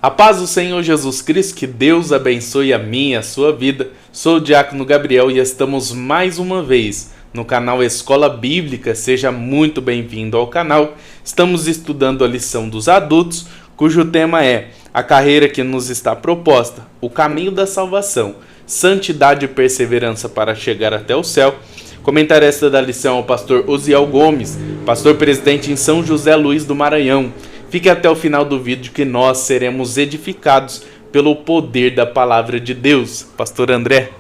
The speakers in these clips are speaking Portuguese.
A paz do Senhor Jesus Cristo, que Deus abençoe a minha e a sua vida. Sou o Diácono Gabriel e estamos mais uma vez no canal Escola Bíblica. Seja muito bem-vindo ao canal. Estamos estudando a lição dos adultos, cujo tema é a carreira que nos está proposta, o caminho da salvação, santidade e perseverança para chegar até o céu. Comentarista da lição é o pastor Osiel Gomes, pastor presidente em São José Luís do Maranhão. Fique até o final do vídeo que nós seremos edificados pelo poder da palavra de Deus. Pastor André.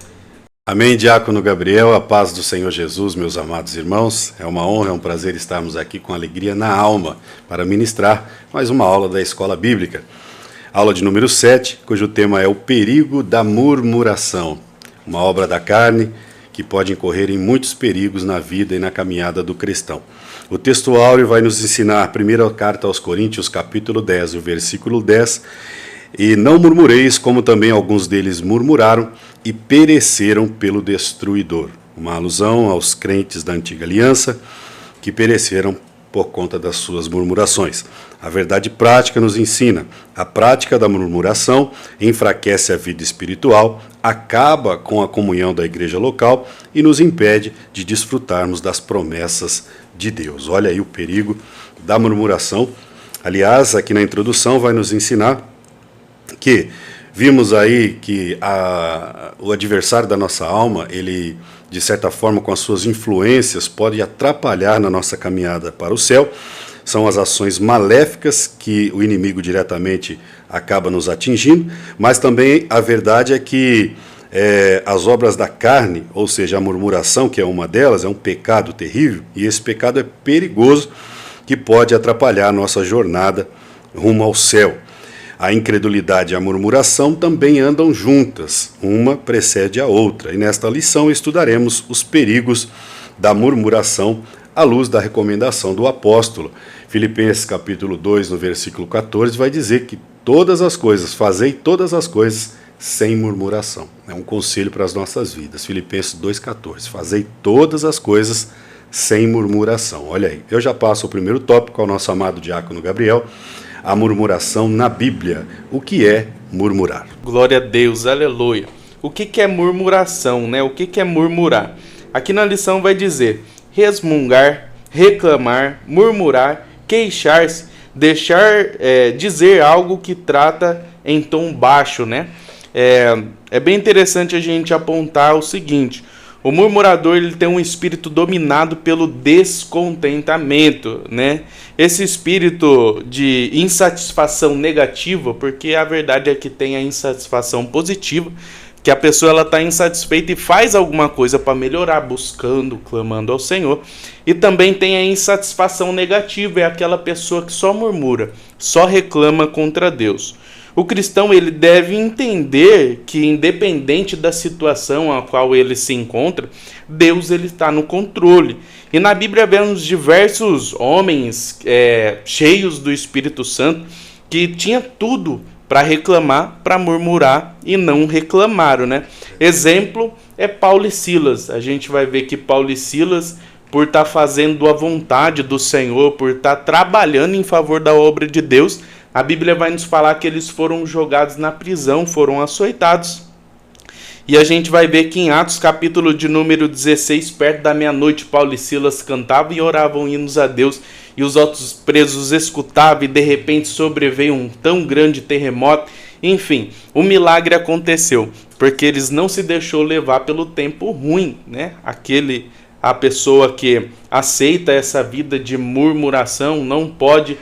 Amém, Diácono Gabriel, a paz do Senhor Jesus, meus amados irmãos. É uma honra, é um prazer estarmos aqui com alegria na alma para ministrar mais uma aula da Escola Bíblica. Aula de número 7, cujo tema é o perigo da murmuração. Uma obra da carne que pode incorrer em muitos perigos na vida e na caminhada do cristão. O texto áureo vai nos ensinar a primeira carta aos Coríntios, capítulo 10, o versículo 10. E não murmureis, como também alguns deles murmuraram e pereceram pelo destruidor. Uma alusão aos crentes da antiga aliança que pereceram por conta das suas murmurações. A verdade prática nos ensina: a prática da murmuração enfraquece a vida espiritual, acaba com a comunhão da igreja local e nos impede de desfrutarmos das promessas de Deus. Olha aí o perigo da murmuração. Aliás, aqui na introdução vai nos ensinar que vimos aí que o adversário da nossa alma, ele, de certa forma, com as suas influências, pode atrapalhar na nossa caminhada para o céu. São as ações maléficas que o inimigo diretamente acaba nos atingindo, mas também a verdade é que as obras da carne, ou seja, a murmuração, que é uma delas, é um pecado terrível, e esse pecado é perigoso, que pode atrapalhar a nossa jornada rumo ao céu. A incredulidade e a murmuração também andam juntas, uma precede a outra, e nesta lição estudaremos os perigos da murmuração à luz da recomendação do apóstolo. Filipenses capítulo 2, no versículo 14, vai dizer que fazei todas as coisas sem murmuração. É um conselho para as nossas vidas. Filipenses 2,14. Fazei todas as coisas sem murmuração. Olha aí, eu já passo o primeiro tópico ao nosso amado Diácono Gabriel. A murmuração na Bíblia. O que é murmurar? Glória a Deus, aleluia. O que é murmuração, né? O que é murmurar? Aqui na lição vai dizer: resmungar, reclamar, murmurar, queixar-se, dizer algo que trata em tom baixo, né? É bem interessante a gente apontar o seguinte: o murmurador, ele tem um espírito dominado pelo descontentamento, né? Esse espírito de insatisfação negativa, porque a verdade é que tem a insatisfação positiva, que a pessoa ela está insatisfeita e faz alguma coisa para melhorar, buscando, clamando ao Senhor. E também tem a insatisfação negativa, é aquela pessoa que só murmura, só reclama contra Deus. O cristão, ele deve entender que, independente da situação a qual ele se encontra, Deus está no controle. E na Bíblia vemos diversos homens cheios do Espírito Santo que tinha tudo para reclamar, para murmurar, e não reclamaram, né? Exemplo é Paulo e Silas. A gente vai ver que Paulo e Silas, por estar fazendo a vontade do Senhor, por estar trabalhando em favor da obra de Deus, a Bíblia vai nos falar que eles foram jogados na prisão, foram açoitados. E a gente vai ver que em Atos, capítulo de número 16, perto da meia-noite, Paulo e Silas cantavam e oravam hinos a Deus, e os outros presos escutavam, e de repente sobreveio um tão grande terremoto. Enfim, o milagre aconteceu, porque eles não se deixou levar pelo tempo ruim, né? A pessoa que aceita essa vida de murmuração não pode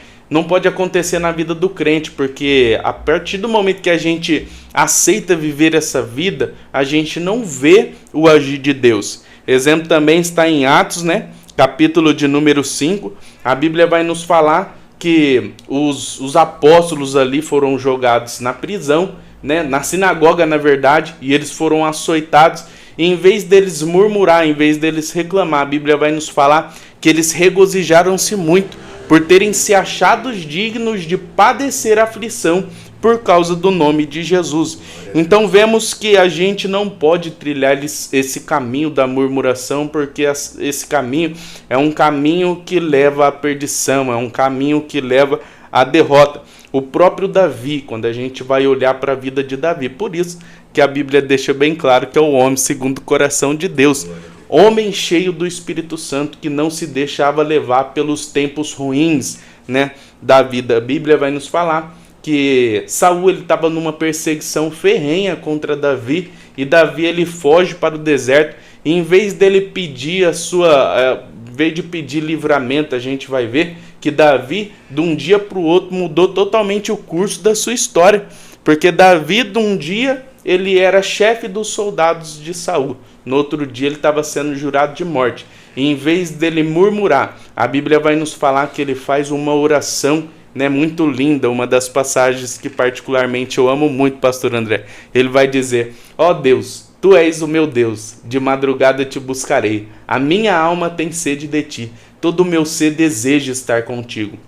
acontecer na vida do crente, porque a partir do momento que a gente aceita viver essa vida, a gente não vê o agir de Deus. Exemplo também está em Atos, né? Capítulo de número 5, a Bíblia vai nos falar que os apóstolos ali foram jogados na prisão, né? Na sinagoga, na verdade, e eles foram açoitados. E em vez deles murmurar, em vez deles reclamar, a Bíblia vai nos falar que eles regozijaram-se muito por terem se achados dignos de padecer aflição por causa do nome de Jesus. Então vemos que a gente não pode trilhar esse caminho da murmuração, porque esse caminho é um caminho que leva à perdição, é um caminho que leva à derrota. o próprio Davi, quando a gente vai olhar para a vida de Davi. Por isso que a Bíblia deixa bem claro que é o homem segundo o coração de Deus. Homem cheio do Espírito Santo, que não se deixava levar pelos tempos ruins, né, da vida. A Bíblia vai nos falar que Saul estava numa perseguição ferrenha contra Davi, e Davi ele foge para o deserto, e em vez dele pedir em vez de pedir livramento, a gente vai ver que Davi, de um dia para o outro, mudou totalmente o curso da sua história, porque Davi, de um dia, ele era chefe dos soldados de Saul, no outro dia ele estava sendo jurado de morte, e em vez dele murmurar, a Bíblia vai nos falar que ele faz uma oração, né, muito linda, uma das passagens que particularmente eu amo muito, pastor André. Ele vai dizer: ó Deus, tu és o meu Deus, de madrugada te buscarei, a minha alma tem sede de ti, todo o meu ser deseja estar contigo.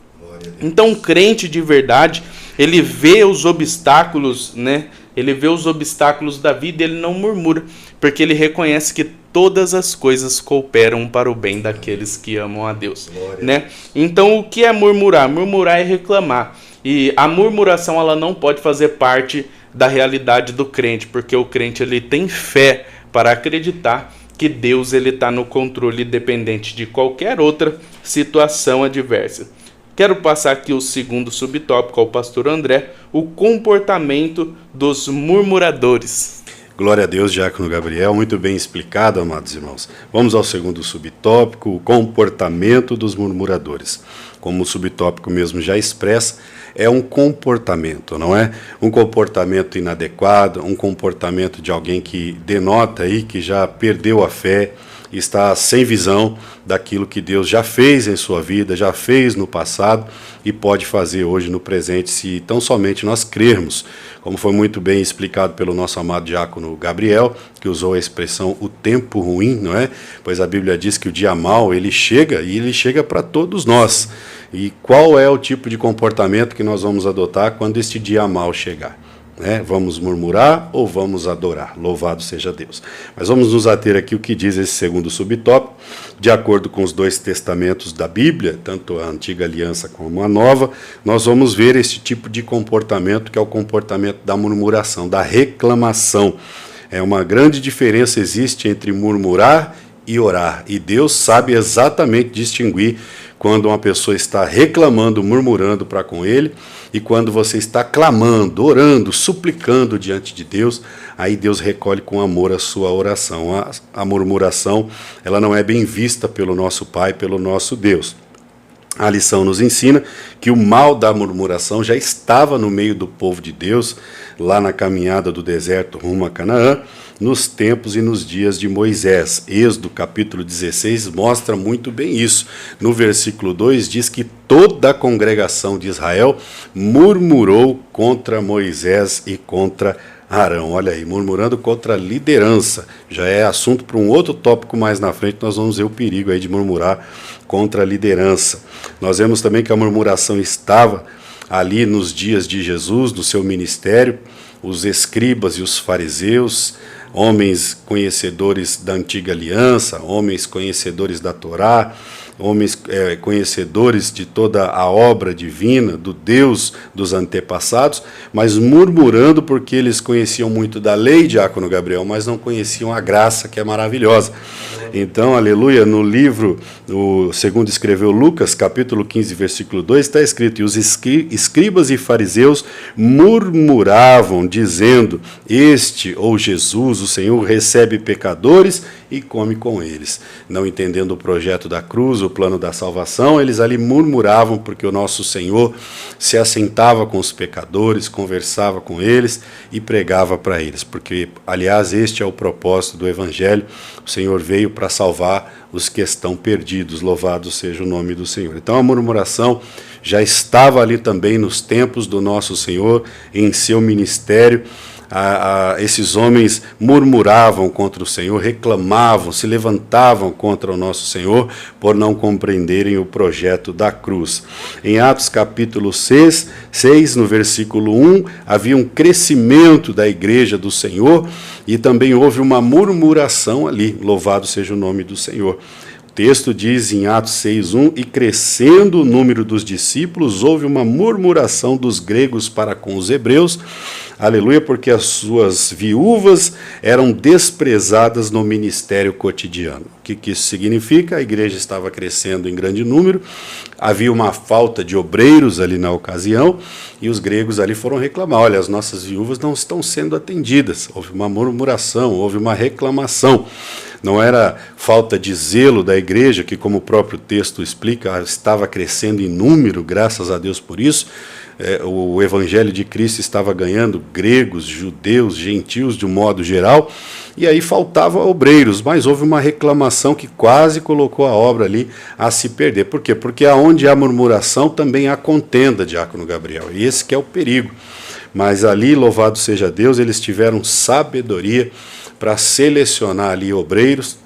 Então, um crente de verdade, ele vê os obstáculos, né? Ele vê os obstáculos da vida e ele não murmura, porque ele reconhece que todas as coisas cooperam para o bem daqueles que amam a Deus, né? Então, o que é murmurar? Murmurar é reclamar. E a murmuração, ela não pode fazer parte da realidade do crente, porque o crente ele tem fé para acreditar que Deus ele está no controle, independente de qualquer outra situação adversa. Quero passar aqui o segundo subtópico ao pastor André, o comportamento dos murmuradores. Glória a Deus, Diácono Gabriel, muito bem explicado, amados irmãos. Vamos ao segundo subtópico, o comportamento dos murmuradores. Como o subtópico mesmo já expressa, é um comportamento, não é? Um comportamento inadequado, um comportamento de alguém que denota aí que já perdeu a fé, está sem visão daquilo que Deus já fez em sua vida, já fez no passado e pode fazer hoje no presente, se tão somente nós crermos. Como foi muito bem explicado pelo nosso amado diácono Gabriel, que usou a expressão o tempo ruim, não é? Pois a Bíblia diz que o dia mau, ele chega e ele chega para todos nós. E qual é o tipo de comportamento que nós vamos adotar quando este dia mau chegar? Vamos murmurar ou vamos adorar? Louvado seja Deus. Mas vamos nos ater aqui o que diz esse segundo subtópico. De acordo com os dois testamentos da Bíblia, tanto a antiga aliança como a nova, nós vamos ver esse tipo de comportamento, que é o comportamento da murmuração, da reclamação. Uma grande diferença existe entre murmurar e orar, e Deus sabe exatamente distinguir quando uma pessoa está reclamando, murmurando para com Ele, e quando você está clamando, orando, suplicando diante de Deus, aí Deus recolhe com amor a sua oração. A murmuração, ela não é bem vista pelo nosso Pai, pelo nosso Deus. A lição nos ensina que o mal da murmuração já estava no meio do povo de Deus, lá na caminhada do deserto rumo a Canaã, nos tempos e nos dias de Moisés. Êxodo capítulo 16 mostra muito bem isso. No versículo 2 diz que toda a congregação de Israel murmurou contra Moisés e contra Arão. Olha aí, murmurando contra a liderança. Já é assunto para um outro tópico mais na frente, nós vamos ver o perigo aí de murmurar contra a liderança. Nós vemos também que a murmuração estava ali nos dias de Jesus, no seu ministério, os escribas e os fariseus, homens conhecedores da antiga aliança, homens conhecedores da Torá, homens conhecedores de toda a obra divina, do Deus dos antepassados, mas murmurando porque eles conheciam muito da lei, diácono Gabriel, mas não conheciam a graça, que é maravilhosa. Então, aleluia, no livro, segundo escreveu Lucas, capítulo 15, versículo 2, está escrito: e os escribas e fariseus murmuravam, dizendo: este, ou Jesus, o Senhor, recebe pecadores e come com eles. Não entendendo o projeto da cruz, o plano da salvação, eles ali murmuravam porque o nosso Senhor se assentava com os pecadores, conversava com eles e pregava para eles, porque, aliás, este é o propósito do Evangelho. O Senhor veio para salvar os que estão perdidos, louvado seja o nome do Senhor. Então a murmuração já estava ali também nos tempos do nosso Senhor, em seu ministério. Esses homens murmuravam contra o Senhor, reclamavam, se levantavam contra o nosso Senhor por não compreenderem o projeto da cruz. Em Atos capítulo 6, no versículo 1, havia um crescimento da igreja do Senhor e também houve uma murmuração ali, louvado seja o nome do Senhor. O texto diz em Atos 6:1, e crescendo o número dos discípulos, houve uma murmuração dos gregos para com os hebreus, aleluia, porque as suas viúvas eram desprezadas no ministério cotidiano. O que isso significa? A igreja estava crescendo em grande número, havia uma falta de obreiros ali na ocasião, e os gregos ali foram reclamar, olha, as nossas viúvas não estão sendo atendidas. Houve uma murmuração, houve uma reclamação. Não era falta de zelo da igreja, que, como o próprio texto explica, estava crescendo em número, graças a Deus por isso. O evangelho de Cristo estava ganhando gregos, judeus, gentios de um modo geral, e aí faltava obreiros, mas houve uma reclamação que quase colocou a obra ali a se perder. Por quê? Porque aonde há murmuração também há contenda, diácono Gabriel, e esse que é o perigo. Mas ali, louvado seja Deus, eles tiveram sabedoria para selecionar ali obreiros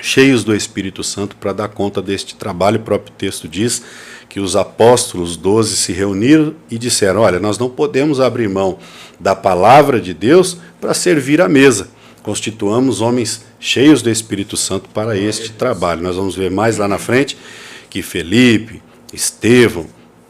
cheios do Espírito Santo para dar conta deste trabalho. O próprio texto diz que os apóstolos 12 se reuniram e disseram, olha, nós não podemos abrir mão da palavra de Deus para servir à mesa. Constituamos homens cheios do Espírito Santo para este trabalho. Nós vamos ver mais lá na frente que Felipe, Estevão,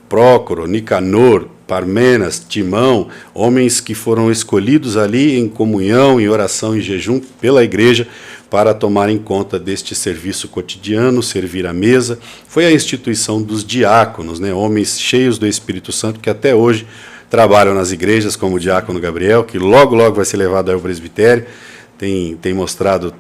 Prócoro, Nicanor, Parmenas, Timão, homens que foram escolhidos ali em comunhão, em oração e jejum pela igreja para tomarem conta deste serviço cotidiano, servir à mesa. Foi a instituição dos diáconos, né? Homens cheios do Espírito Santo que até hoje trabalham nas igrejas, como o diácono Gabriel, que logo vai ser levado ao presbitério. Tem mostrado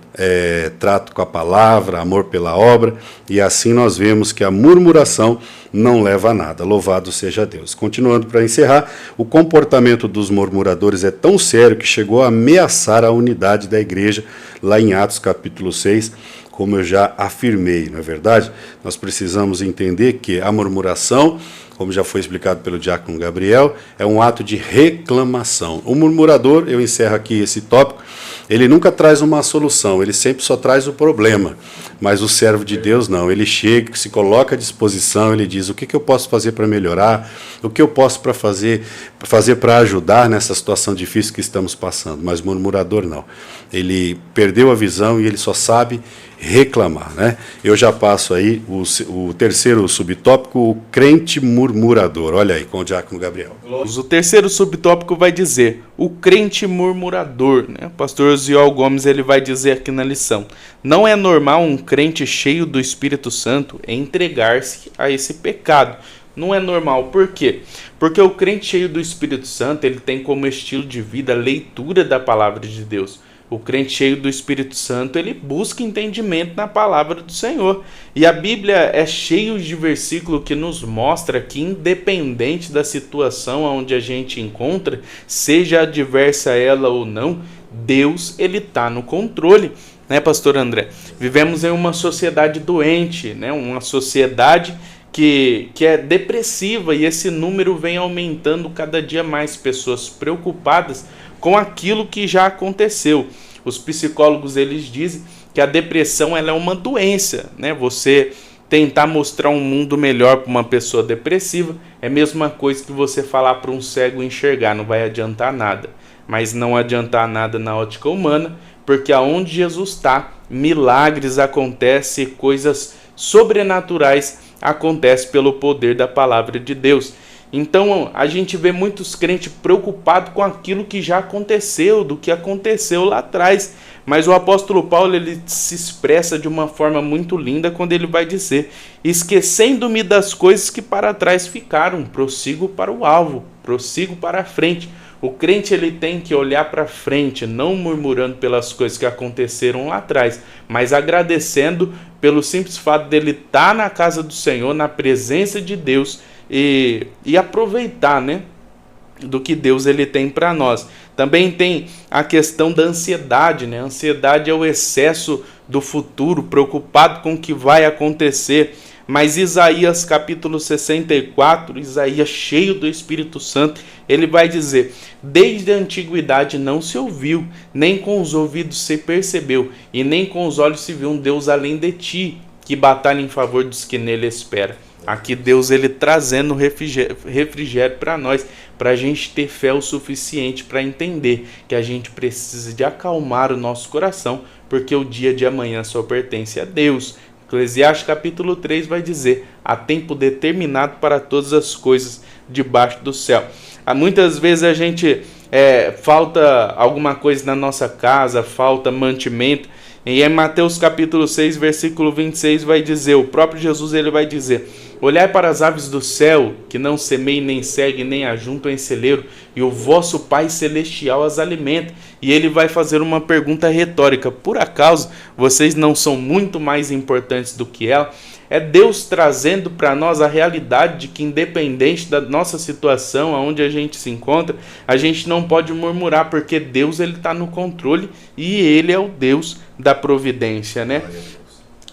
trato com a palavra, amor pela obra, e assim nós vemos que a murmuração não leva a nada. Louvado seja Deus. Continuando para encerrar, o comportamento dos murmuradores é tão sério que chegou a ameaçar a unidade da igreja, lá em Atos capítulo 6, como eu já afirmei, não é verdade? Nós precisamos entender que a murmuração, como já foi explicado pelo diácono Gabriel, é um ato de reclamação. O murmurador, eu encerro aqui esse tópico, ele nunca traz uma solução, ele sempre só traz o problema. Mas o servo de Deus não, ele chega, se coloca à disposição, ele diz, o que eu posso fazer para melhorar, o que eu posso fazer para ajudar nessa situação difícil que estamos passando. Mas o murmurador não, ele perdeu a visão e ele só sabe reclamar, né? Eu já passo aí o terceiro subtópico, o crente murmurador. Olha aí, com o diácono Gabriel. O terceiro subtópico vai dizer, o crente murmurador, né? O pastor Osiel Gomes ele vai dizer aqui na lição, não é normal um crente cheio do Espírito Santo entregar-se a esse pecado. Não é normal. Por quê? Porque o crente cheio do Espírito Santo, ele tem como estilo de vida a leitura da palavra de Deus. O crente cheio do Espírito Santo, ele busca entendimento na palavra do Senhor. E a Bíblia é cheia de versículos que nos mostra que, independente da situação onde a gente encontra, seja adversa ela ou não, Deus, ele está no controle. Né, pastor André? Vivemos em uma sociedade doente, né? Uma sociedade que é depressiva, e esse número vem aumentando cada dia mais, pessoas preocupadas com aquilo que já aconteceu. Os psicólogos eles dizem que a depressão ela é uma doença, né? Você tentar mostrar um mundo melhor para uma pessoa depressiva é a mesma coisa que você falar para um cego enxergar, não vai adiantar nada. Mas não adiantar nada na ótica humana, porque aonde Jesus está, milagres acontecem, coisas sobrenaturais acontecem pelo poder da palavra de Deus. Então a gente vê muitos crentes preocupados com aquilo que já aconteceu, do que aconteceu lá atrás. Mas o apóstolo Paulo ele se expressa de uma forma muito linda quando ele vai dizer, esquecendo-me das coisas que para trás ficaram, prossigo para o alvo, prossigo para a frente. O crente ele tem que olhar para frente, não murmurando pelas coisas que aconteceram lá atrás, mas agradecendo pelo simples fato dele estar na casa do Senhor, na presença de Deus, e aproveitar, né, do que Deus ele tem para nós. Também tem a questão da ansiedade, né? A ansiedade é o excesso do futuro, preocupado com o que vai acontecer. Mas Isaías capítulo 64, Isaías cheio do Espírito Santo, ele vai dizer, desde a antiguidade não se ouviu, nem com os ouvidos se percebeu, e nem com os olhos se viu um Deus além de ti, que batalha em favor dos que nele esperam. Aqui Deus ele trazendo refrigério para nós, para a gente ter fé o suficiente para entender que a gente precisa de acalmar o nosso coração, porque o dia de amanhã só pertence a Deus. Eclesiastes capítulo 3 vai dizer: há tempo determinado para todas as coisas debaixo do céu. Muitas vezes a gente falta alguma coisa na nossa casa, falta mantimento. E em Mateus capítulo 6, versículo 26 vai dizer, o próprio Jesus ele vai dizer: olhai para as aves do céu, que não semeiam, nem seguem, nem ajuntam em celeiro, e o vosso Pai Celestial as alimenta. E ele vai fazer uma pergunta retórica: por acaso vocês não são muito mais importantes do que ela? É Deus trazendo para nós a realidade de que, independente da nossa situação, aonde a gente se encontra, a gente não pode murmurar, porque Deus está no controle e Ele é o Deus da providência, né?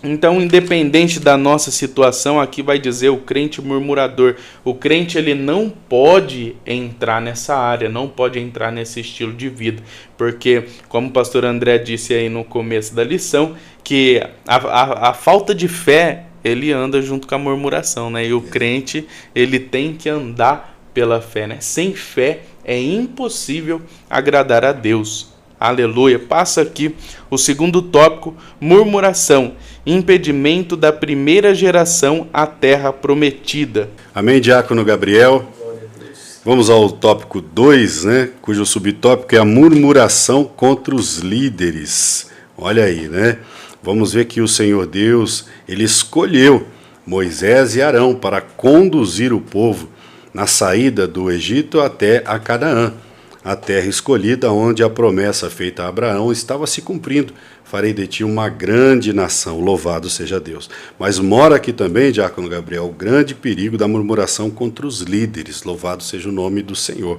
Então, independente da nossa situação, aqui vai dizer o crente murmurador. O crente ele não pode entrar nessa área, não pode entrar nesse estilo de vida, porque, como o pastor André disse aí no começo da lição, que a falta de fé ele anda junto com a murmuração, né? E o crente ele tem que andar pela fé, né? Sem fé é impossível agradar a Deus. Aleluia. Passa aqui o segundo tópico: murmuração, impedimento da primeira geração à terra prometida. Amém, diácono Gabriel. Vamos ao tópico 2, né, cujo subtópico é a murmuração contra os líderes. Olha aí, né? Vamos ver que o Senhor Deus, ele escolheu Moisés e Arão para conduzir o povo na saída do Egito até a Canaã, a terra escolhida onde a promessa feita a Abraão estava se cumprindo. Farei de ti uma grande nação, louvado seja Deus. Mas mora aqui também, diácono Gabriel, o grande perigo da murmuração contra os líderes, louvado seja o nome do Senhor.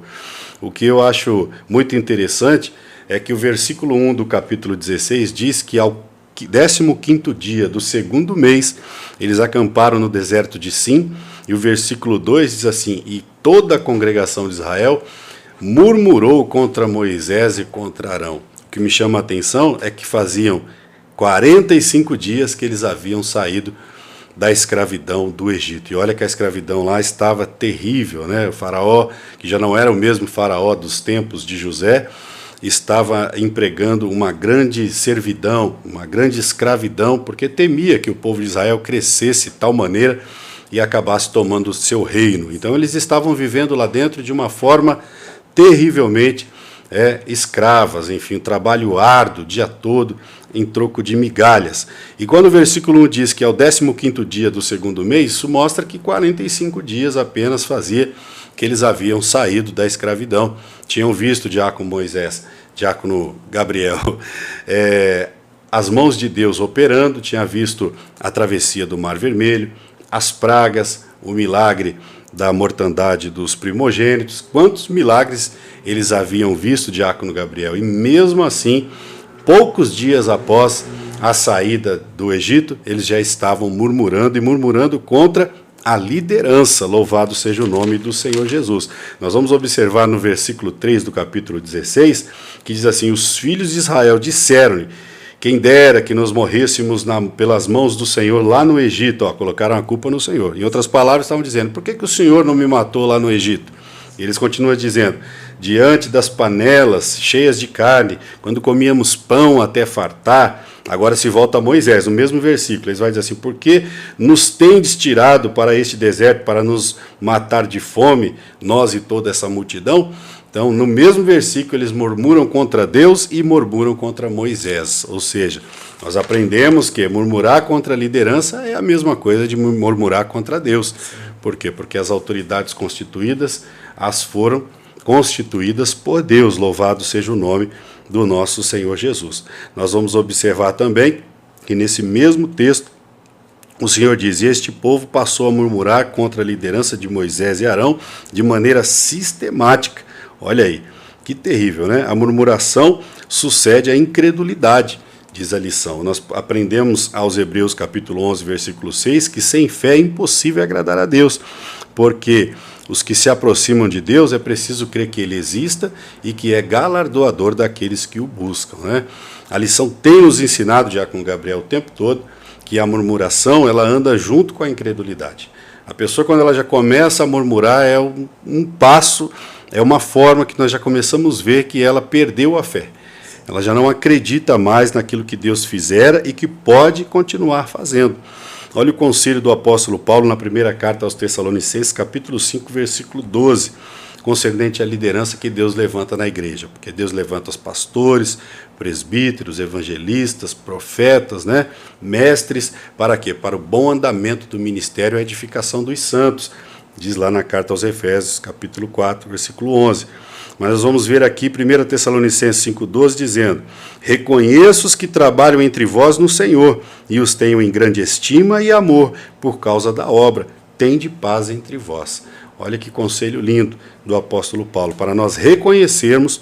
O que eu acho muito interessante é que o versículo 1 do capítulo 16 diz que ao 15º dia do segundo mês, eles acamparam no deserto de Sim, e o versículo 2 diz assim: e toda a congregação de Israel murmurou contra Moisés e contra Arão. O que me chama a atenção é que faziam 45 dias que eles haviam saído da escravidão do Egito. E olha que a escravidão lá estava terrível, né? O faraó, que já não era o mesmo faraó dos tempos de José, estava empregando uma grande servidão, uma grande escravidão, porque temia que o povo de Israel crescesse de tal maneira e acabasse tomando o seu reino. Então eles estavam vivendo lá dentro de uma forma terrivelmente escravas, enfim, trabalho árduo o dia todo em troco de migalhas. E quando o versículo 1 diz que é o 15º dia do segundo mês, isso mostra que 45 dias apenas fazia que eles haviam saído da escravidão. Tinham visto, diácono Moisés, diácono Gabriel, as mãos de Deus operando, tinha visto a travessia do Mar Vermelho, as pragas, o milagre da mortandade dos primogênitos. Quantos milagres eles haviam visto, diácono Gabriel? E mesmo assim, poucos dias após a saída do Egito, eles já estavam murmurando, e murmurando contra a liderança. Louvado seja o nome do Senhor Jesus. Nós vamos observar no versículo 3 do capítulo 16, que diz assim: os filhos de Israel disseram-lhe: quem dera que nós morrêssemos pelas mãos do Senhor lá no Egito. Colocaram a culpa no Senhor. Em outras palavras, estavam dizendo: por que o Senhor não me matou lá no Egito? E eles continuam dizendo: diante das panelas cheias de carne, quando comíamos pão até fartar. Agora se volta a Moisés, no mesmo versículo, eles vão dizer assim: por que nos tendes tirado para este deserto para nos matar de fome, nós e toda essa multidão? Então, no mesmo versículo, eles murmuram contra Deus e murmuram contra Moisés. Ou seja, nós aprendemos que murmurar contra a liderança é a mesma coisa de murmurar contra Deus. Por quê? Porque as autoridades constituídas, as foram constituídas por Deus. Louvado seja o nome do nosso Senhor Jesus. Nós vamos observar também que nesse mesmo texto, o Senhor diz: e este povo passou a murmurar contra a liderança de Moisés e Arão de maneira sistemática. Olha aí, que terrível, né? A murmuração sucede à incredulidade, diz a lição. Nós aprendemos aos Hebreus capítulo 11, versículo 6, que sem fé é impossível agradar a Deus, porque os que se aproximam de Deus é preciso crer que Ele exista e que é galardoador daqueles que o buscam, né? A lição tem nos ensinado, diácono Gabriel, o tempo todo, que a murmuração ela anda junto com a incredulidade. A pessoa, quando ela já começa a murmurar, é um passo, é uma forma que nós já começamos a ver que ela perdeu a fé. ela já não acredita mais naquilo que Deus fizera e que pode continuar fazendo. Olha o conselho do apóstolo Paulo na primeira carta aos Tessalonicenses, capítulo 5, versículo 12, concernente à liderança que Deus levanta na igreja, porque Deus levanta os pastores, presbíteros, evangelistas, profetas, mestres, para quê? Para o bom andamento do ministério e a edificação dos santos, diz lá na carta aos Efésios, capítulo 4, versículo 11. Mas nós vamos ver aqui 1 Tessalonicenses 5,12 dizendo: reconheço os que trabalham entre vós no Senhor, e os tenho em grande estima e amor por causa da obra. Tende paz entre vós. Olha que conselho lindo do apóstolo Paulo, para nós reconhecermos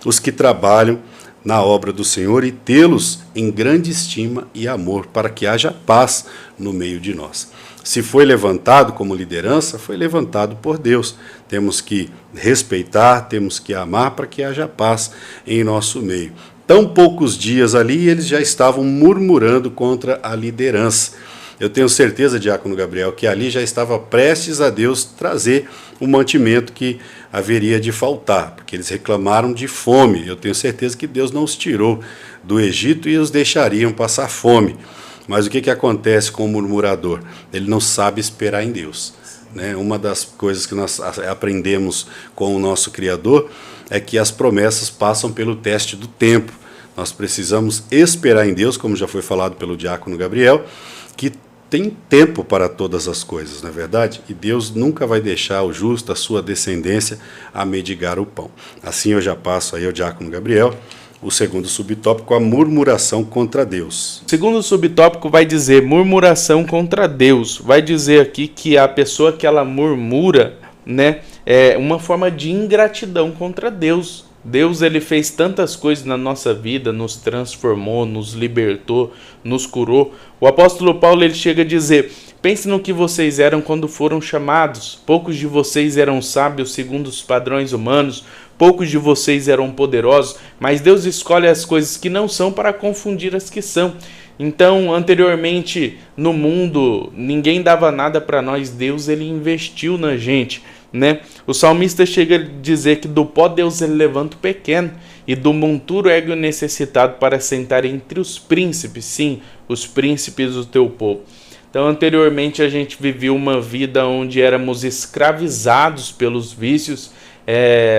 os que trabalham na obra do Senhor e tê-los em grande estima e amor, para que haja paz no meio de nós. Se foi levantado como liderança, foi levantado por Deus. Temos que respeitar, temos que amar para que haja paz em nosso meio. Tão poucos dias ali, eles já estavam murmurando contra a liderança. Eu tenho certeza, diácono Gabriel, que ali já estava prestes a Deus trazer o mantimento que haveria de faltar, porque eles reclamaram de fome. Eu tenho certeza que Deus não os tirou do Egito e os deixariam passar fome. Mas o que acontece com o murmurador? Ele não sabe esperar em Deus. Uma das coisas que nós aprendemos com o nosso Criador é que as promessas passam pelo teste do tempo. Nós precisamos esperar em Deus, como já foi falado pelo diácono Gabriel, que tem tempo para todas as coisas, não é verdade? E Deus nunca vai deixar o justo, a sua descendência, a mendigar o pão. Assim eu já passo aí ao diácono Gabriel, o segundo subtópico, a murmuração contra Deus. O segundo subtópico vai dizer murmuração contra Deus. Vai dizer aqui que a pessoa que ela murmura, é uma forma de ingratidão contra Deus. Deus, ele fez tantas coisas na nossa vida, nos transformou, nos libertou, nos curou. O apóstolo Paulo, ele chega a dizer: pense no que vocês eram quando foram chamados. Poucos de vocês eram sábios segundo os padrões humanos, poucos de vocês eram poderosos, mas Deus escolhe as coisas que não são para confundir as que são. Então, anteriormente, no mundo, ninguém dava nada para nós. Deus, ele investiu na gente. O salmista chega a dizer que do pó Deus ele levanta o pequeno e do monturo ergue o necessitado para sentar entre os príncipes, sim, os príncipes do teu povo. Então, anteriormente a gente vivia uma vida onde éramos escravizados pelos vícios,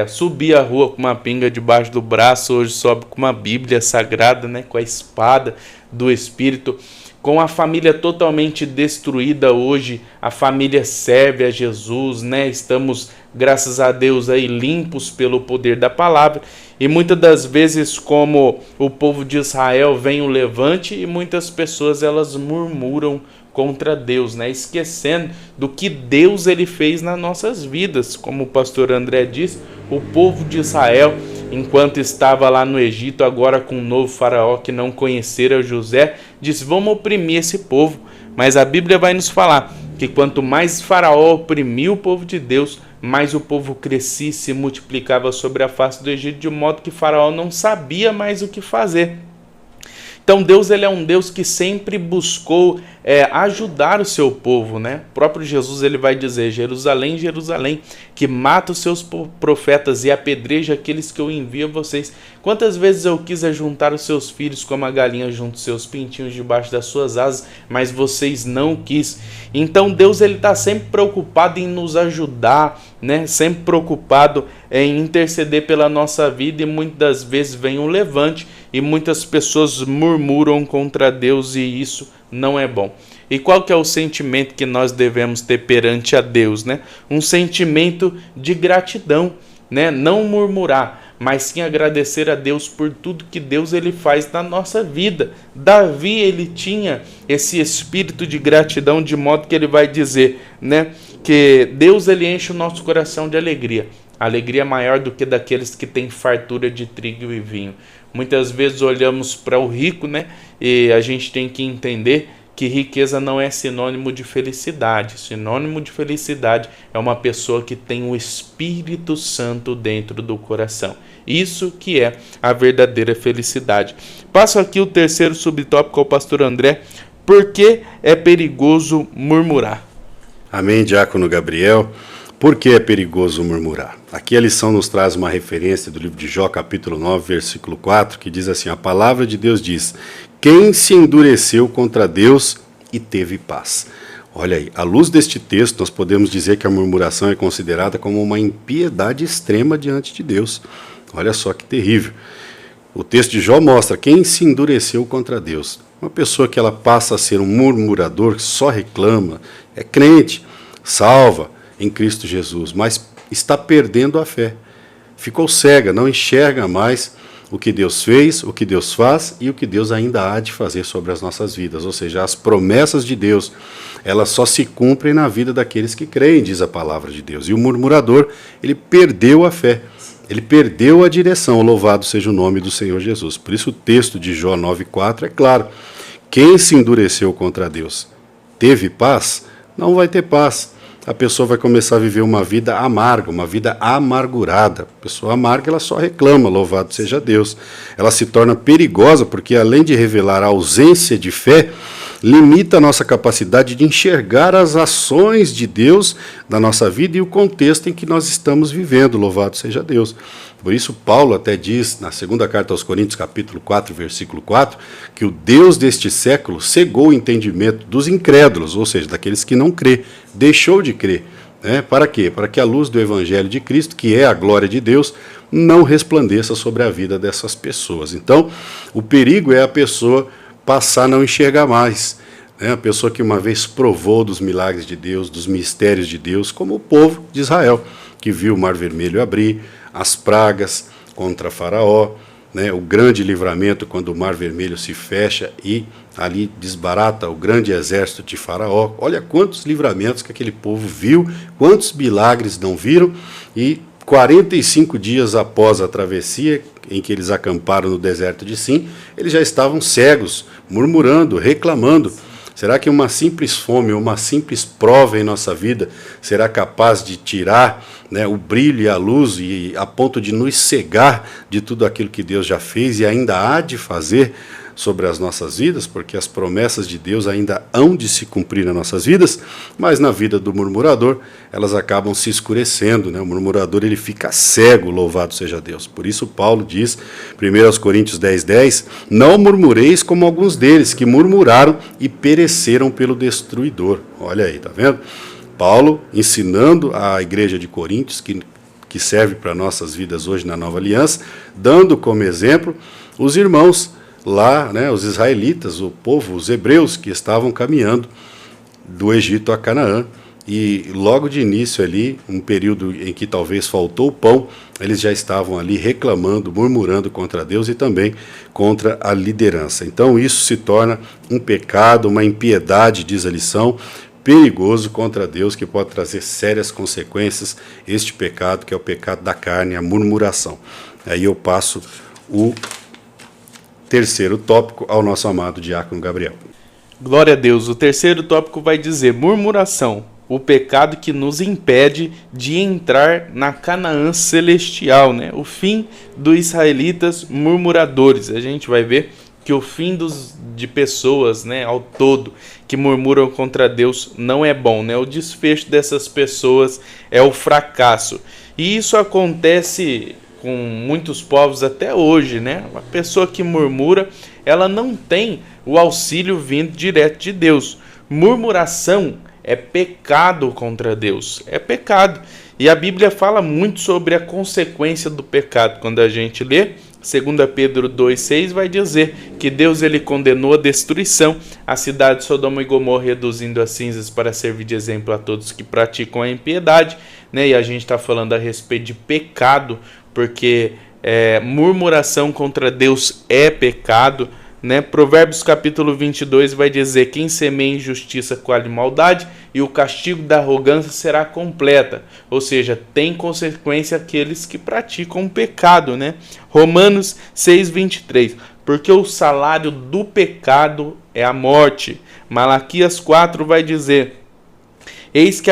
subia a rua com uma pinga debaixo do braço, hoje sobe com uma Bíblia sagrada, com a espada do Espírito. Com a família totalmente destruída hoje, a família serve a Jesus, Estamos, graças a Deus, aí limpos pelo poder da palavra. E muitas das vezes, como o povo de Israel, vem o levante e muitas pessoas elas murmuram contra Deus, esquecendo do que Deus ele fez nas nossas vidas. Como o pastor André disse, o povo de Israel, enquanto estava lá no Egito, agora com um novo faraó que não conhecera José, disse: vamos oprimir esse povo. Mas a Bíblia vai nos falar que quanto mais faraó oprimia o povo de Deus, mais o povo crescia e se multiplicava sobre a face do Egito, de modo que faraó não sabia mais o que fazer. Então Deus, ele é um Deus que sempre buscou ajudar o seu povo, O próprio Jesus, ele vai dizer: Jerusalém, Jerusalém, que mata os seus profetas e apedreja aqueles que eu envio a vocês. Quantas vezes eu quis juntar os seus filhos como a galinha junta os seus pintinhos debaixo das suas asas, mas vocês não quis. Então Deus, ele está sempre preocupado em nos ajudar, sempre preocupado em interceder pela nossa vida, e muitas das vezes vem um levante e muitas pessoas murmuram contra Deus, e isso não é bom. E qual que é o sentimento que nós devemos ter perante a Deus? Um sentimento de gratidão, não murmurar, mas sim agradecer a Deus por tudo que Deus ele faz na nossa vida. Davi, ele tinha esse espírito de gratidão, de modo que ele vai dizer, que Deus ele enche o nosso coração de alegria. A alegria é maior do que daqueles que têm fartura de trigo e vinho. Muitas vezes olhamos para o rico, e a gente tem que entender que riqueza não é sinônimo de felicidade. Sinônimo de felicidade é uma pessoa que tem o Espírito Santo dentro do coração. Isso que é a verdadeira felicidade. Passo aqui o terceiro subtópico ao pastor André: por que é perigoso murmurar? Amém, diácono Gabriel. Por que é perigoso murmurar? Aqui a lição nos traz uma referência do livro de Jó, capítulo 9, versículo 4, que diz assim: a palavra de Deus diz: quem se endureceu contra Deus e teve paz. Olha aí, à luz deste texto, nós podemos dizer que a murmuração é considerada como uma impiedade extrema diante de Deus. Olha só que terrível. O texto de Jó mostra quem se endureceu contra Deus. Uma pessoa que ela passa a ser um murmurador, que só reclama, é crente, salva em Cristo Jesus, mas está perdendo a fé. Ficou cega, não enxerga mais o que Deus fez, o que Deus faz e o que Deus ainda há de fazer sobre as nossas vidas. Ou seja, as promessas de Deus, elas só se cumprem na vida daqueles que creem, diz a palavra de Deus. E o murmurador, ele perdeu a fé, ele perdeu a direção. Louvado seja o nome do Senhor Jesus. Por isso o texto de Jó 9,4 é claro: quem se endureceu contra Deus teve paz, não vai ter paz. A pessoa vai começar a viver uma vida amarga, uma vida amargurada. A pessoa amarga, ela só reclama, louvado seja Deus. Ela se torna perigosa porque, além de revelar a ausência de fé, limita a nossa capacidade de enxergar as ações de Deus na nossa vida e o contexto em que nós estamos vivendo, louvado seja Deus. Por isso Paulo até diz, na segunda carta aos Coríntios, capítulo 4, versículo 4, que o Deus deste século cegou o entendimento dos incrédulos, ou seja, daqueles que não crê, deixou de crer. Para quê? Para que a luz do Evangelho de Cristo, que é a glória de Deus, não resplandeça sobre a vida dessas pessoas. Então, o perigo é a pessoa passar a não enxergar mais. A pessoa que uma vez provou dos milagres de Deus, dos mistérios de Deus, como o povo de Israel, que viu o Mar Vermelho abrir, as pragas contra Faraó, o grande livramento quando o Mar Vermelho se fecha e ali desbarata o grande exército de Faraó. Olha quantos livramentos que aquele povo viu, quantos milagres não viram, e 45 dias após a travessia, em que eles acamparam no deserto de Sim, eles já estavam cegos, murmurando, reclamando. Será que uma simples fome, uma simples prova em nossa vida será capaz de tirar o brilho e a luz e a ponto de nos cegar de tudo aquilo que Deus já fez e ainda há de fazer sobre as nossas vidas? Porque as promessas de Deus ainda hão de se cumprir nas nossas vidas, mas na vida do murmurador elas acabam se escurecendo. O murmurador, ele fica cego, louvado seja Deus. Por isso Paulo diz, 1 Coríntios 10:10, não murmureis como alguns deles, que murmuraram e pereceram pelo destruidor. Olha aí, tá vendo? Paulo ensinando a igreja de Coríntios, que serve para nossas vidas hoje na Nova Aliança, dando como exemplo os irmãos lá, os israelitas, o povo, os hebreus que estavam caminhando do Egito a Canaã. E logo de início ali, um período em que talvez faltou o pão, eles já estavam ali reclamando, murmurando contra Deus e também contra a liderança. Então isso se torna um pecado, uma impiedade, diz a lição, perigoso contra Deus, que pode trazer sérias consequências, este pecado que é o pecado da carne, a murmuração. Aí eu passo o terceiro tópico ao nosso amado diácono Gabriel. Glória a Deus. O terceiro tópico vai dizer murmuração, o pecado que nos impede de entrar na Canaã celestial, O fim dos israelitas murmuradores. A gente vai ver que o fim de pessoas, ao todo, que murmuram contra Deus não é bom, O desfecho dessas pessoas é o fracasso. E isso acontece com muitos povos até hoje, A pessoa que murmura, ela não tem o auxílio vindo direto de Deus. Murmuração é pecado contra Deus, é pecado. E a Bíblia fala muito sobre a consequência do pecado. Quando a gente lê 2 Pedro 2,6 vai dizer que Deus ele condenou a destruição a cidade de Sodoma e Gomorra, reduzindo as cinzas para servir de exemplo a todos que praticam a impiedade. E a gente está falando a respeito de pecado, porque murmuração contra Deus é pecado. Provérbios capítulo 22 vai dizer: quem semeia injustiça colhe maldade, e o castigo da arrogância será completa. Ou seja, tem consequência aqueles que praticam pecado. Romanos 6:23, porque o salário do pecado é a morte. Malaquias 4 vai dizer: eis que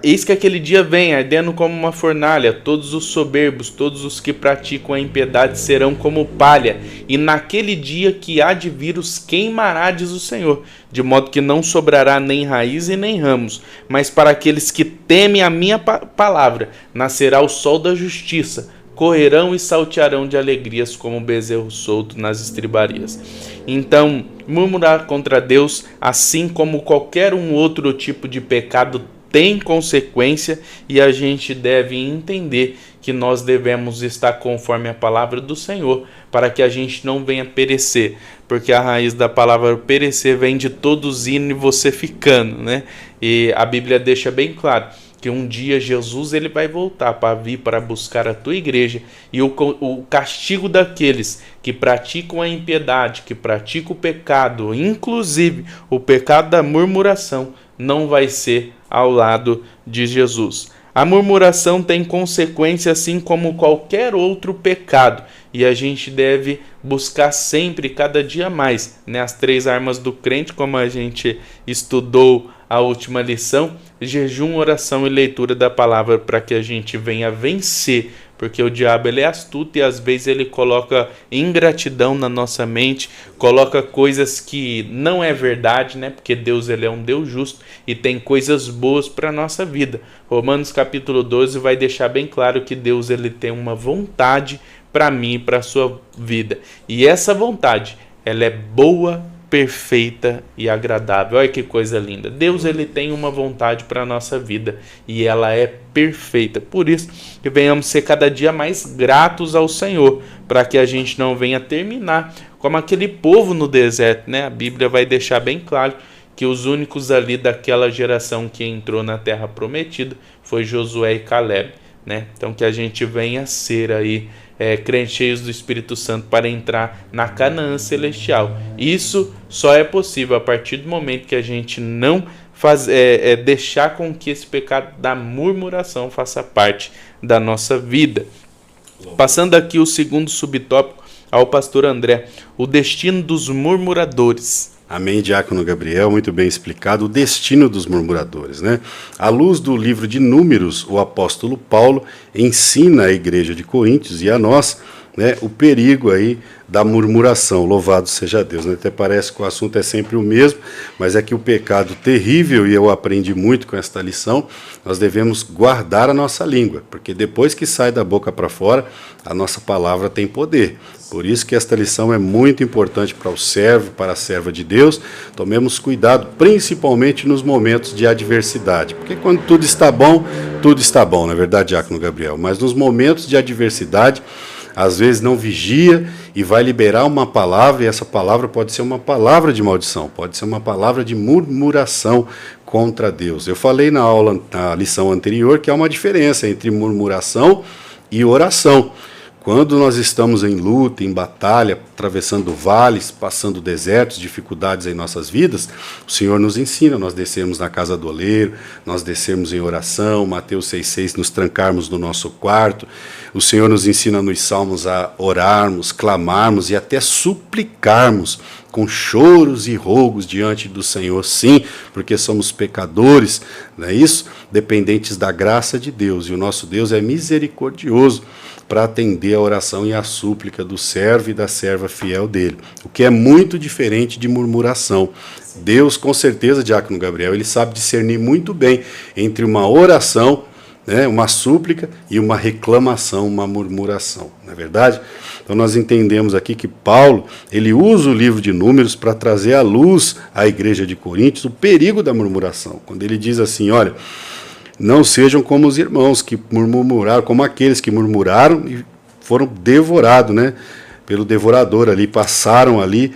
Eis que aquele dia vem, ardendo como uma fornalha, todos os soberbos, todos os que praticam a impiedade serão como palha, e naquele dia que há de vir os queimará, diz o Senhor, de modo que não sobrará nem raiz e nem ramos, mas para aqueles que temem a minha palavra, nascerá o sol da justiça, correrão e saltearão de alegrias como um bezerro solto nas estribarias. Então, murmurar contra Deus, assim como qualquer outro tipo de pecado, tem consequência, e a gente deve entender que nós devemos estar conforme a palavra do Senhor, para que a gente não venha perecer, porque a raiz da palavra perecer vem de todos indo e você ficando, né? E a Bíblia deixa bem claro que um dia Jesus ele vai voltar para vir para buscar a tua igreja, e o castigo daqueles que praticam a impiedade, que praticam o pecado, inclusive o pecado da murmuração, não vai ser ao lado de Jesus. A murmuração tem consequência assim como qualquer outro pecado, e a gente deve buscar sempre, cada dia mais, né, as 3 armas do crente, como a gente estudou a última lição: jejum, oração e leitura da palavra, para que a gente venha vencer, porque o diabo ele é astuto e às vezes ele coloca ingratidão na nossa mente, coloca coisas que não é verdade, né? Porque Deus ele é um Deus justo e tem coisas boas para a nossa vida. Romanos capítulo 12 vai deixar bem claro que Deus ele tem uma vontade para mim e para a sua vida, e essa vontade ela é boa, perfeita e agradável. Olha que coisa linda. Deus ele tem uma vontade para a nossa vida e ela é perfeita. Por isso que venhamos ser cada dia mais gratos ao Senhor, para que a gente não venha terminar como aquele povo no deserto, né? A Bíblia vai deixar bem claro que os únicos ali daquela geração que entrou na terra prometida foi Josué e Caleb, né? Então que a gente venha ser aí crentes cheios do Espírito Santo para entrar na Canaã celestial. Isso só é possível a partir do momento que a gente não deixar com que esse pecado da murmuração faça parte da nossa vida. Passando aqui o segundo subtópico ao pastor André: o destino dos murmuradores. Amém, diácono Gabriel, muito bem explicado, o destino dos murmuradores, né? À luz do livro de Números, o apóstolo Paulo ensina à igreja de Coríntios e a nós, né, o perigo aí da murmuração. Louvado seja Deus, né? Até parece que o assunto é sempre o mesmo, mas é que o pecado terrível, e eu aprendi muito com esta lição, nós devemos guardar a nossa língua, porque depois que sai da boca para fora, a nossa palavra tem poder. Por isso que esta lição é muito importante para o servo, para a serva de Deus. Tomemos cuidado, principalmente nos momentos de adversidade, porque quando tudo está bom, não é verdade, diácono Gabriel? Mas nos momentos de adversidade, às vezes não vigia e vai liberar uma palavra, e essa palavra pode ser uma palavra de maldição, pode ser uma palavra de murmuração contra Deus. Eu falei na lição anterior que há uma diferença entre murmuração e oração. Quando nós estamos em luta, em batalha, atravessando vales, passando desertos, dificuldades em nossas vidas, o Senhor nos ensina, nós descermos na casa do oleiro, nós descermos em oração, Mateus 6,6, nos trancarmos no nosso quarto. O Senhor nos ensina nos salmos a orarmos, clamarmos e até suplicarmos com choros e rogos diante do Senhor, sim, porque somos pecadores, não é isso? Dependentes da graça de Deus, e o nosso Deus é misericordioso para atender a oração e a súplica do servo e da serva fiel dele, o que é muito diferente de murmuração. Deus, com certeza, diácono Gabriel, ele sabe discernir muito bem entre uma oração, né, uma súplica, e uma reclamação, uma murmuração, não é verdade? Então nós entendemos aqui que Paulo, ele usa o livro de Números para trazer à luz à igreja de Coríntios o perigo da murmuração, quando ele diz assim: olha, não sejam como os irmãos que murmuraram, como aqueles que murmuraram e foram devorados, né, pelo devorador ali, passaram ali,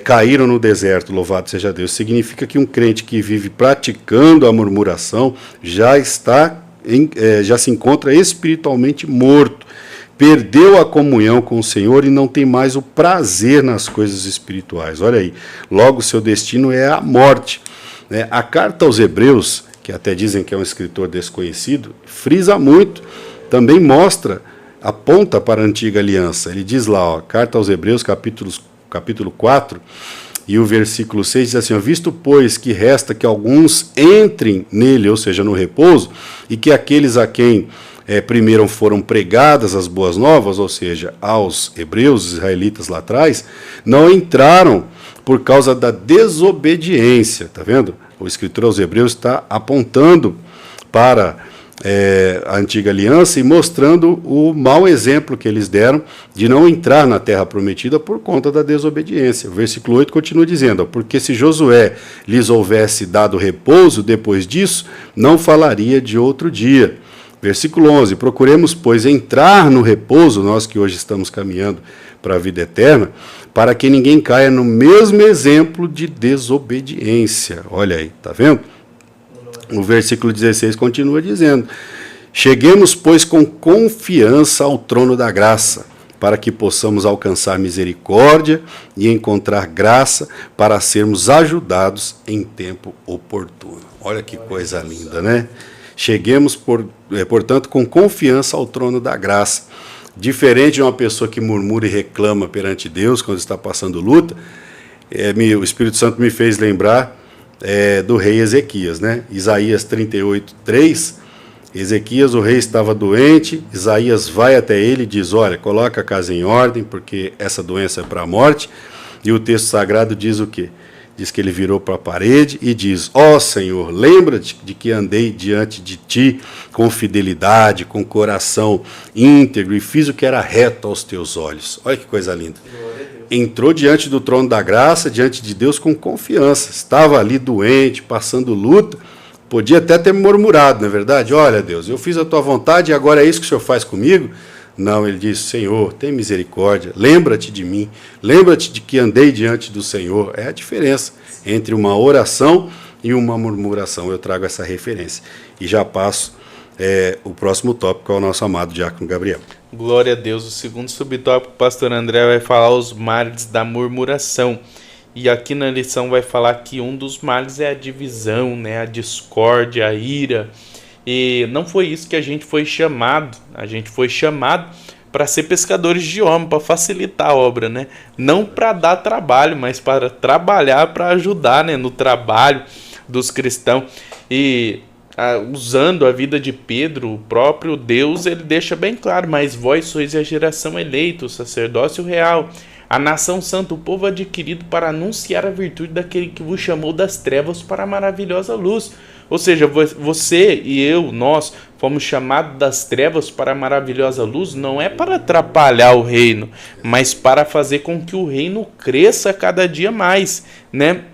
caíram no deserto. Louvado seja Deus. Significa que um crente que vive praticando a murmuração já se encontra espiritualmente morto, perdeu a comunhão com o Senhor e não tem mais o prazer nas coisas espirituais. Olha aí, logo seu destino é a morte. A carta aos Hebreus, que até dizem que é um escritor desconhecido, frisa muito, também aponta para a antiga aliança. Ele diz lá, carta aos Hebreus, capítulo 4, E o versículo 6 diz assim, ó, visto, pois, que resta que alguns entrem nele, ou seja, no repouso, e que aqueles a quem primeiro foram pregadas as boas novas, ou seja, aos hebreus, israelitas lá atrás, não entraram por causa da desobediência, tá vendo? O escritor aos hebreus está apontando para a antiga aliança e mostrando o mau exemplo que eles deram de não entrar na terra prometida por conta da desobediência. O versículo 8 continua dizendo, ó, porque se Josué lhes houvesse dado repouso depois disso, não falaria de outro dia. Versículo 11, procuremos, pois, entrar no repouso, nós que hoje estamos caminhando para a vida eterna, para que ninguém caia no mesmo exemplo de desobediência. Olha aí, tá vendo? O versículo 16 continua dizendo, cheguemos, pois, com confiança ao trono da graça, para que possamos alcançar misericórdia e encontrar graça para sermos ajudados em tempo oportuno. Olha que coisa linda, né? Cheguemos, portanto, com confiança ao trono da graça. Diferente de uma pessoa que murmura e reclama perante Deus quando está passando luta, o Espírito Santo me fez lembrar do rei Ezequias, né? Isaías 38:3, Ezequias, o rei, estava doente, Isaías vai até ele e diz, olha, coloca a casa em ordem, porque essa doença é para a morte, e o texto sagrado diz o quê? Diz que ele virou para a parede e diz, ó Senhor, lembra-te de que andei diante de ti com fidelidade, com coração íntegro, e fiz o que era reto aos teus olhos. Olha que coisa linda. Entrou diante do trono da graça, diante de Deus com confiança. Estava ali doente, passando luta, podia até ter murmurado, não é verdade? Olha, Deus, eu fiz a tua vontade e agora é isso que o Senhor faz comigo? Não, ele disse, Senhor, tem misericórdia, lembra-te de mim, lembra-te de que andei diante do Senhor. É a diferença entre uma oração e uma murmuração. Eu trago essa referência. E já passo o próximo tópico ao nosso amado diácono Gabriel. Glória a Deus. O segundo subtópico, o pastor André vai falar os males da murmuração. E aqui na lição vai falar que um dos males é a divisão, né? A discórdia, a ira. E não foi isso que a gente foi chamado. A gente foi chamado para ser pescadores de homens, para facilitar a obra, né? Não para dar trabalho, mas para trabalhar, para ajudar, né? No trabalho dos cristãos. E usando a vida de Pedro, o próprio Deus, ele deixa bem claro, mas vós sois a geração eleita, o sacerdócio real, a nação santa, o povo adquirido para anunciar a virtude daquele que vos chamou das trevas para a maravilhosa luz. Ou seja, você e eu, nós, fomos chamados das trevas para a maravilhosa luz, não é para atrapalhar o reino, mas para fazer com que o reino cresça cada dia mais, né?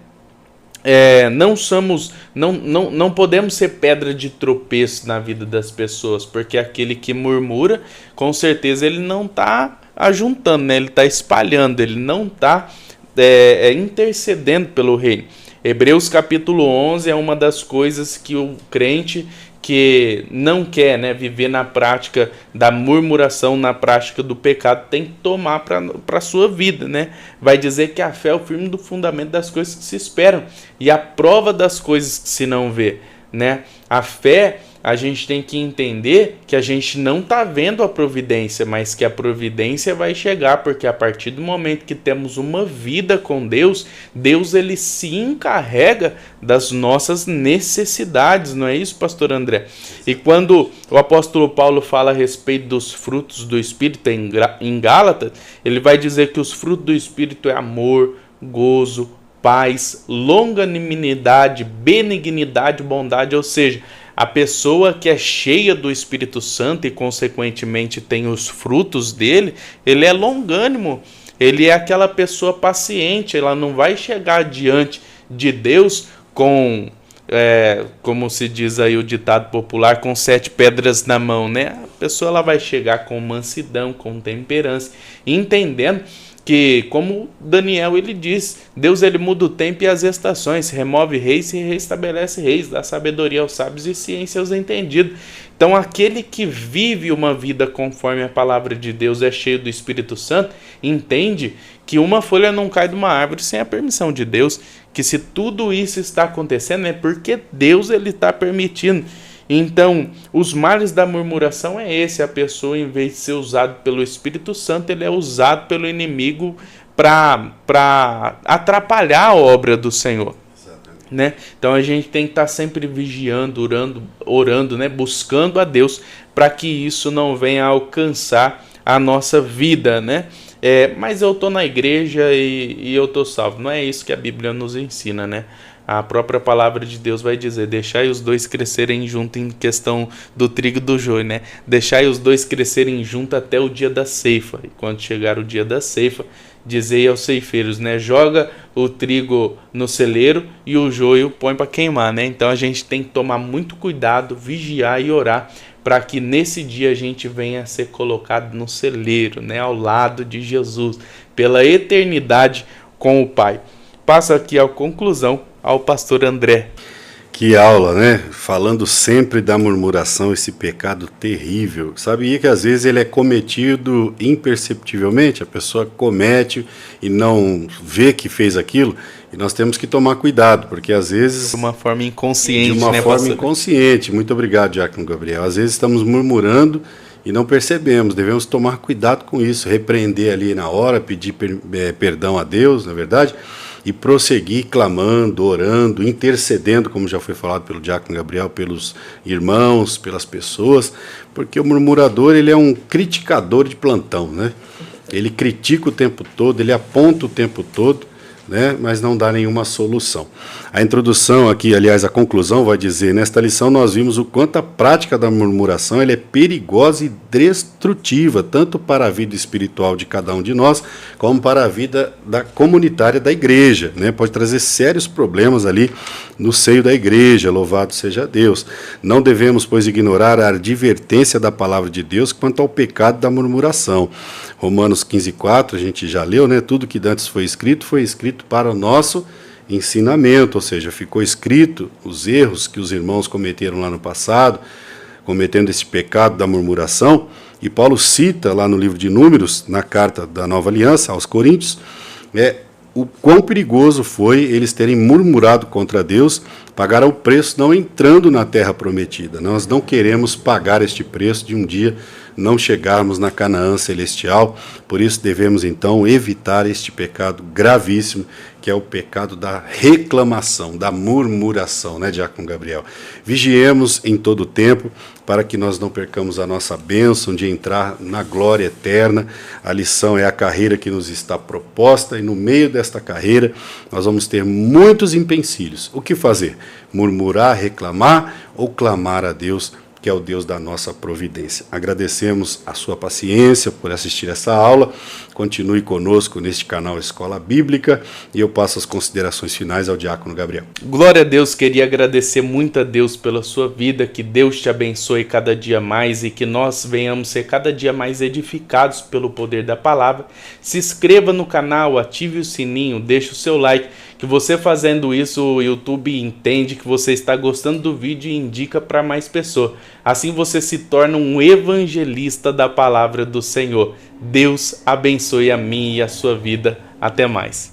Não podemos ser pedra de tropeço na vida das pessoas, porque aquele que murmura, com certeza ele não está ajuntando, né? Ele está espalhando, ele não está intercedendo pelo reino. Hebreus capítulo 11 é uma das coisas que o crente que não quer, né, viver na prática da murmuração, na prática do pecado, tem que tomar para a sua vida, né? Vai dizer que a fé é o firme do fundamento das coisas que se esperam e a prova das coisas que se não vê, né? A fé, a gente tem que entender que a gente não está vendo a providência, mas que a providência vai chegar, porque a partir do momento que temos uma vida com Deus, Deus ele se encarrega das nossas necessidades, não é isso, pastor André? E quando o apóstolo Paulo fala a respeito dos frutos do Espírito em Gálatas, ele vai dizer que os frutos do Espírito é amor, gozo, paz, longanimidade, benignidade, bondade, ou seja, a pessoa que é cheia do Espírito Santo e, consequentemente, tem os frutos dele, ele é longânimo, ele é aquela pessoa paciente, ela não vai chegar diante de Deus com, como se diz aí o ditado popular, com 7 pedras na mão, né? A pessoa ela vai chegar com mansidão, com temperança, entendendo que, como Daniel ele diz, Deus ele muda o tempo e as estações, remove reis e restabelece reis, dá sabedoria aos sábios e ciência aos entendidos. Então aquele que vive uma vida conforme a palavra de Deus, é cheio do Espírito Santo, entende que uma folha não cai de uma árvore sem a permissão de Deus, que se tudo isso está acontecendo é porque Deus ele está permitindo. Então, os males da murmuração é esse, a pessoa, em vez de ser usado pelo Espírito Santo, ele é usado pelo inimigo para atrapalhar a obra do Senhor. Né? Então a gente tem que estar sempre vigiando, orando, né? Buscando a Deus para que isso não venha a alcançar a nossa vida, né? Mas eu estou na igreja e eu estou salvo. Não é isso que a Bíblia nos ensina, né? A própria palavra de Deus vai dizer: deixai os dois crescerem junto, em questão do trigo e do joio, né? Deixai os dois crescerem junto até o dia da ceifa. E quando chegar o dia da ceifa, dizei aos ceifeiros, né? Joga o trigo no celeiro e o joio põe para queimar, né? Então a gente tem que tomar muito cuidado, vigiar e orar para que nesse dia a gente venha a ser colocado no celeiro, né? Ao lado de Jesus, pela eternidade com o Pai. Passo aqui a conclusão ao pastor André. Que aula, né? Falando sempre da murmuração, esse pecado terrível. Sabia que às vezes ele é cometido imperceptivelmente? A pessoa comete e não vê que fez aquilo. E nós temos que tomar cuidado, porque às vezes... De uma forma inconsciente, De uma forma pastor? Inconsciente. Muito obrigado, Diácono Gabriel. Às vezes estamos murmurando e não percebemos. Devemos tomar cuidado com isso. Repreender ali na hora, pedir perdão a Deus, na verdade, e prosseguir clamando, orando, intercedendo, como já foi falado pelo Diácono Gabriel, pelos irmãos, pelas pessoas, porque o murmurador, ele é um criticador de plantão, né? Ele critica o tempo todo, ele aponta o tempo todo, né? Mas não dá nenhuma solução. A introdução aqui, aliás, a conclusão vai dizer: nesta lição nós vimos o quanto a prática da murmuração ela é perigosa e destrutiva, tanto para a vida espiritual de cada um de nós, como para a vida comunitária da igreja, né? Pode trazer sérios problemas ali no seio da igreja, louvado seja Deus. Não devemos, pois, ignorar a advertência da palavra de Deus quanto ao pecado da murmuração. Romanos 15:4, a gente já leu, né? Tudo que antes foi escrito para o nosso ensinamento, ou seja, ficou escrito os erros que os irmãos cometeram lá no passado, cometendo esse pecado da murmuração, e Paulo cita lá no livro de Números, na carta da Nova Aliança aos Coríntios, o quão perigoso foi eles terem murmurado contra Deus, pagaram o preço não entrando na terra prometida. Nós não queremos pagar este preço de um dia não chegarmos na Canaã celestial, por isso devemos então evitar este pecado gravíssimo, que é o pecado da reclamação, da murmuração, né, Diácono Gabriel? Vigiemos em todo o tempo, para que nós não percamos a nossa bênção de entrar na glória eterna. A lição é a carreira que nos está proposta, e no meio desta carreira nós vamos ter muitos empecilhos. O que fazer? Murmurar, reclamar ou clamar a Deus, que é o Deus da nossa providência. Agradecemos a sua paciência por assistir essa aula. Continue conosco neste canal Escola Bíblica, e eu passo as considerações finais ao Diácono Gabriel. Glória a Deus, queria agradecer muito a Deus pela sua vida, que Deus te abençoe cada dia mais e que nós venhamos ser cada dia mais edificados pelo poder da palavra. Se inscreva no canal, ative o sininho, deixe o seu like, que você fazendo isso o YouTube entende que você está gostando do vídeo e indica para mais pessoas. Assim você se torna um evangelista da palavra do Senhor. Deus abençoe a mim e a sua vida. Até mais.